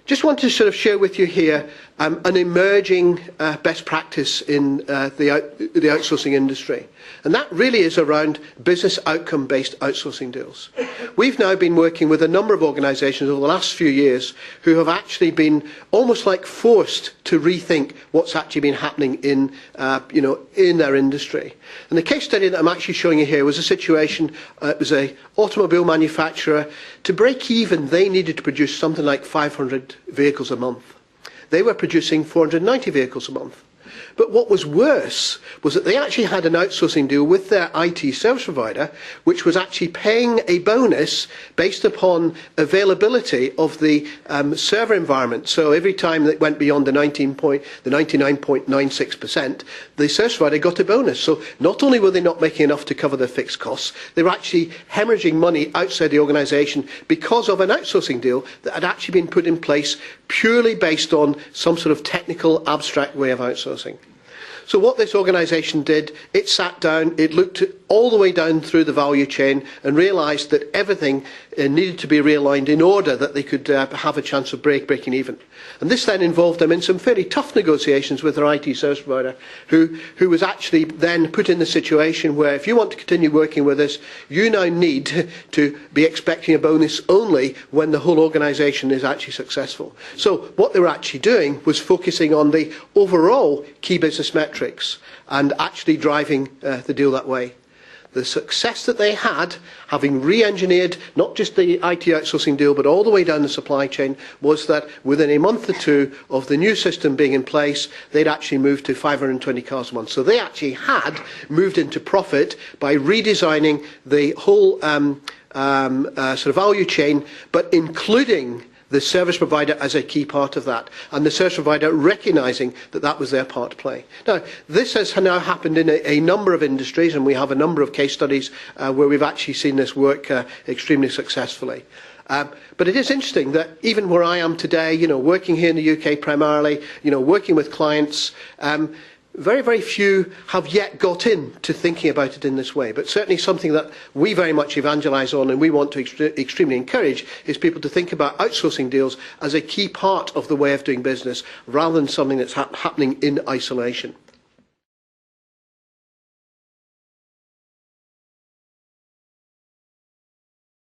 Just want to sort of share with you here an emerging best practice in the outsourcing industry. And that really is around business outcome-based outsourcing deals. We've now been working with a number of organisations over the last few years who have actually been almost like forced to rethink what's actually been happening in their industry. And the case study that I'm actually showing you here was a situation, it was an automobile manufacturer. To break even, they needed to produce something like 500 vehicles a month. They were producing 490 vehicles a month. But what was worse was that they actually had an outsourcing deal with their IT service provider, which was actually paying a bonus based upon availability of the server environment. So every time it went beyond the 99.96%, the service provider got a bonus. So not only were they not making enough to cover their fixed costs, they were actually hemorrhaging money outside the organisation because of an outsourcing deal that had actually been put in place purely based on some sort of technical, abstract way of outsourcing. So what this organisation did, it sat down, it looked all the way down through the value chain and realised that everything needed to be realigned in order that they could have a chance of breaking even. And this then involved them in some fairly tough negotiations with their IT service provider, who was actually then put in the situation where if you want to continue working with us, you now need to be expecting a bonus only when the whole organisation is actually successful. So what they were actually doing was focusing on the overall key business metrics and actually driving the deal that way. The success that they had, having re-engineered not just the IT outsourcing deal, but all the way down the supply chain, was that within a month or two of the new system being in place, they'd actually moved to 520 cars a month. So they actually had moved into profit by redesigning the whole sort of value chain, but including the service provider as a key part of that, and the service provider recognising that that was their part to play. Now, this has now happened in a number of industries, and we have a number of case studies where we've actually seen this work extremely successfully. But it is interesting that even where I am today, working here in the UK primarily, working with clients, very, very few have yet got into thinking about it in this way. But certainly something that we very much evangelise on and we want to extremely encourage is people to think about outsourcing deals as a key part of the way of doing business rather than something that's happening in isolation.